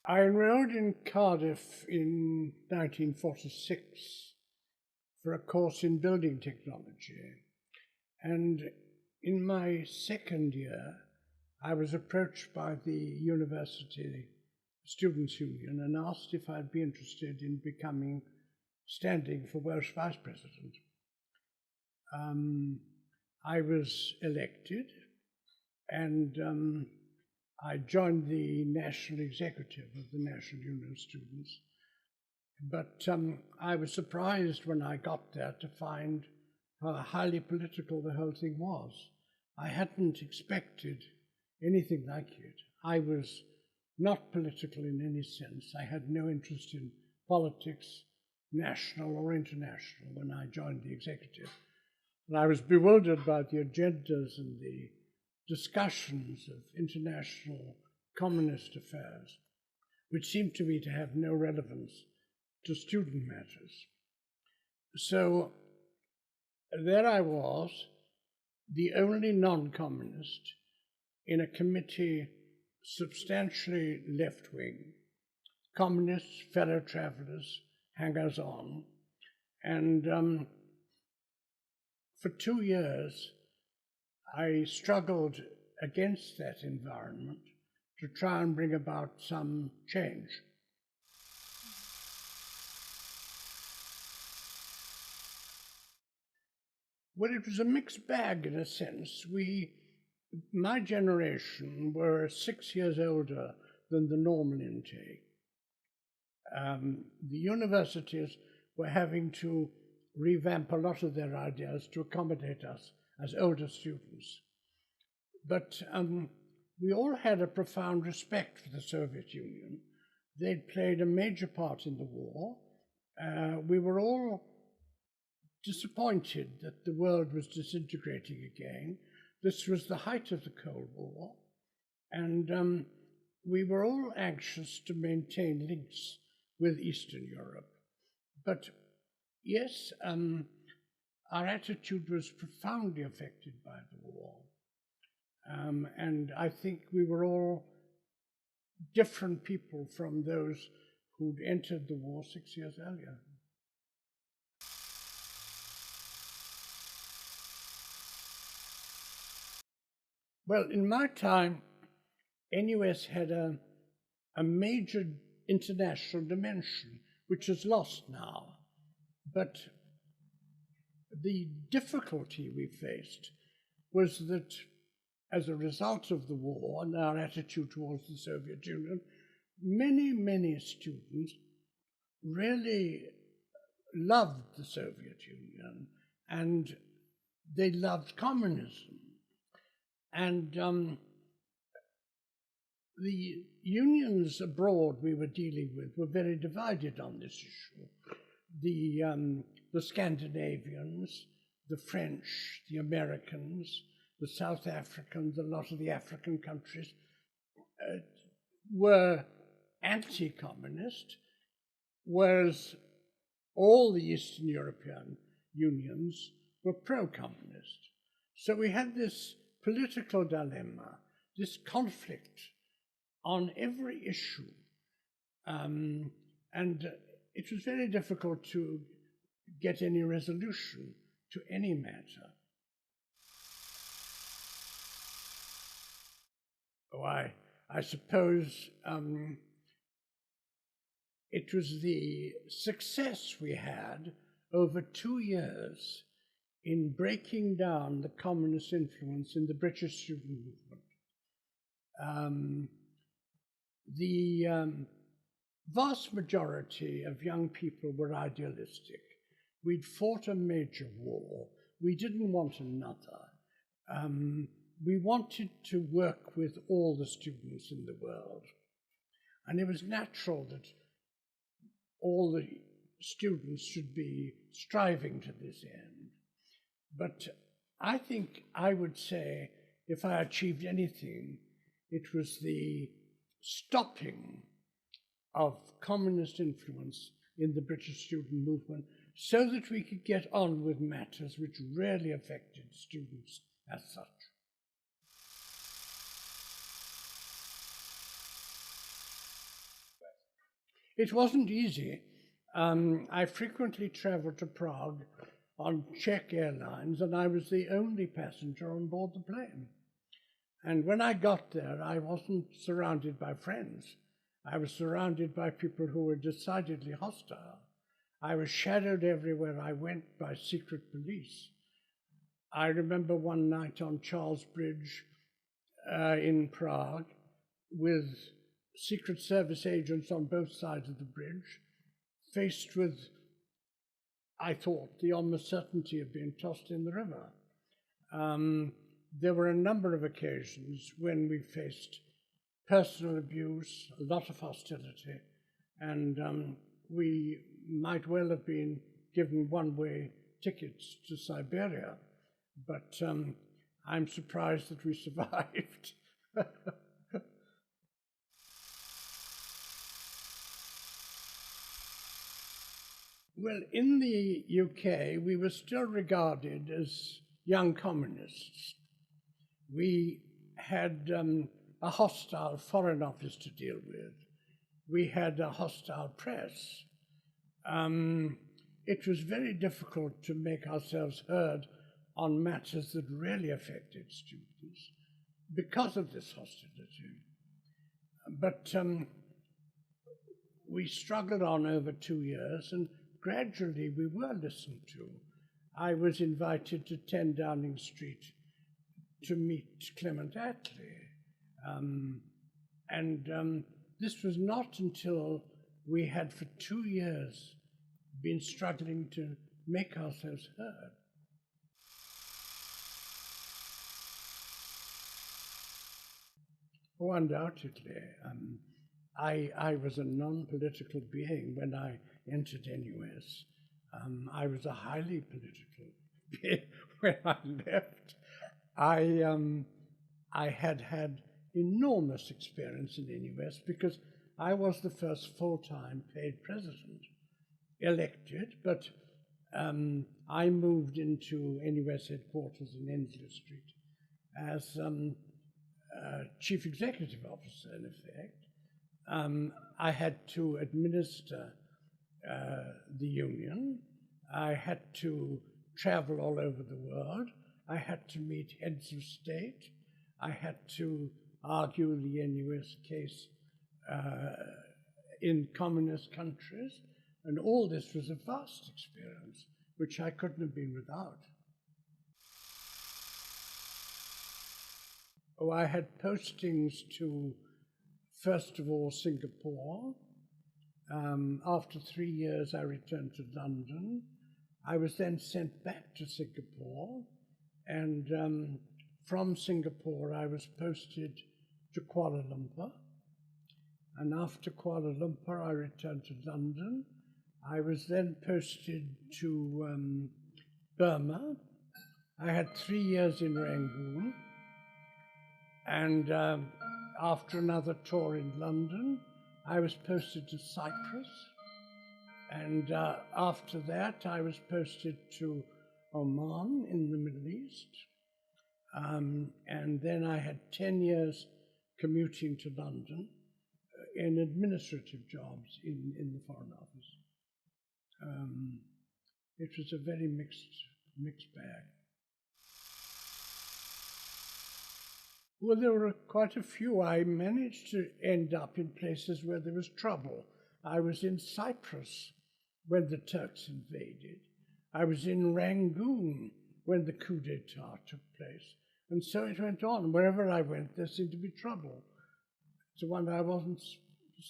I enrolled in Cardiff in 1946 for a course in building technology. And in my second year, I was approached by the University Students' Union and asked if I'd be interested in standing for Welsh Vice President. I was elected, and I joined the National Executive of the National Union of Students. But I was surprised when I got there to find how highly political the whole thing was. I hadn't expected anything like it. I was not political in any sense. I had no interest in politics, national or international, when I joined the executive. And I was bewildered by the agendas and the discussions of international communist affairs, which seemed to me to have no relevance to student matters. So there I was, the only non-communist in a committee substantially left-wing, communists, fellow travelers, hangers-on, and for 2 years I struggled against that environment to try and bring about some change. Well, it was a mixed bag in a sense. My generation were 6 years older than the normal intake. The universities were having to revamp a lot of their ideas to accommodate us as older students. But we all had a profound respect for the Soviet Union. They'd played a major part in the war. We were all disappointed that the world was disintegrating again. This was the height of the Cold War, and we were all anxious to maintain links with Eastern Europe. But yes, our attitude was profoundly affected by the war. And I think we were all different people from those who'd entered the war 6 years earlier. Well, in my time, NUS had a major international dimension, which is lost now. But the difficulty we faced was that as a result of the war and our attitude towards the Soviet Union, many students really loved the Soviet Union and they loved communism. And the unions abroad we were dealing with were very divided on this issue. The Scandinavians, the French, the Americans, the South Africans, a lot of the African countries were anti-communist, whereas all the Eastern European unions were pro-communist. So we had this political dilemma, this conflict on every issue. And it was very difficult to get any resolution to any matter. Oh, I suppose it was the success we had over 2 years in breaking down the communist influence in the British student movement. The vast majority of young people were idealistic. We'd fought a major war. We didn't want another. We wanted to work with all the students in the world. And it was natural that all the students should be striving to this end. But I think I would say, if I achieved anything, it was the stopping of communist influence in the British student movement so that we could get on with matters which really affected students as such. It wasn't easy. I frequently traveled to Prague on Czech Airlines, and I was the only passenger on board the plane. And when I got there, I wasn't surrounded by friends. I was surrounded by people who were decidedly hostile. I was shadowed everywhere I went by secret police. I remember one night on Charles Bridge in Prague with Secret Service agents on both sides of the bridge, faced with, I thought, the almost certainty of being tossed in the river. There were a number of occasions when we faced personal abuse, a lot of hostility, and we might well have been given one-way tickets to Siberia, but I'm surprised that we survived. Well, in the UK, we were still regarded as young communists. We had a hostile foreign office to deal with. We had a hostile press. It was very difficult to make ourselves heard on matters that really affected students because of this hostility. But we struggled on over 2 years, and gradually we were listened to. I was invited to 10 Downing Street to meet Clement Attlee. This was not until we had for 2 years been struggling to make ourselves heard. Oh, undoubtedly. I was a non-political being when I entered NUS. I was a highly political being when I left. I had enormous experience in NUS because I was the first full-time paid president, elected, but I moved into NUS headquarters in Ensley Street as chief executive officer, in effect. I had to administer the union. I had to travel all over the world. I had to meet heads of state. I had to argue the NUS case in communist countries. And all this was a vast experience, which I couldn't have been without. Oh, I had postings to, first of all, Singapore. After 3 years, I returned to London. I was then sent back to Singapore, and from Singapore, I was posted to Kuala Lumpur. And after Kuala Lumpur, I returned to London. I was then posted to Burma. I had 3 years in Rangoon. And after another tour in London, I was posted to Cyprus. And after that, I was posted to Oman in the Middle East. And then I had 10 years commuting to London in administrative jobs in the Foreign Office. It was a very mixed bag. Well, there were quite a few. I managed to end up in places where there was trouble. I was in Cyprus when the Turks invaded. I was in Rangoon when the coup d'etat took place. And so it went on. Wherever I went, there seemed to be trouble. It's a wonder I wasn't,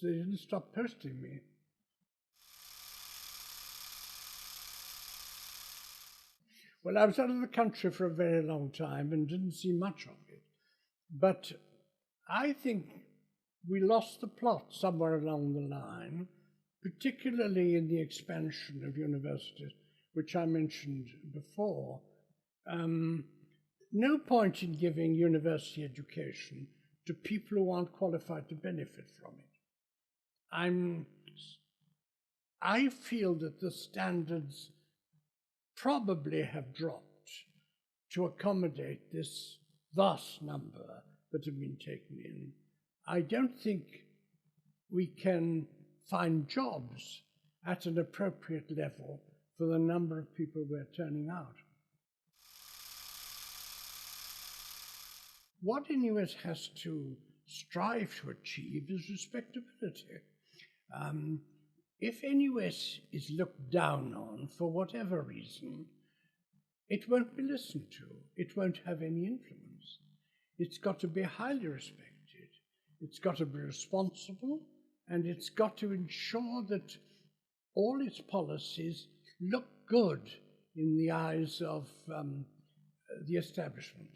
they didn't stop posting me. Well, I was out of the country for a very long time and didn't see much of it. But I think we lost the plot somewhere along the line, particularly in the expansion of universities, which I mentioned before. No point in giving university education to people who aren't qualified to benefit from it. I feel that the standards probably have dropped to accommodate this vast number that have been taken in. I don't think we can find jobs at an appropriate level for the number of people we're turning out. What NUS has to strive to achieve is respectability. If NUS is looked down on for whatever reason, it won't be listened to. It won't have any influence. It's got to be highly respected. It's got to be responsible, and it's got to ensure that all its policies look good in the eyes of the establishment.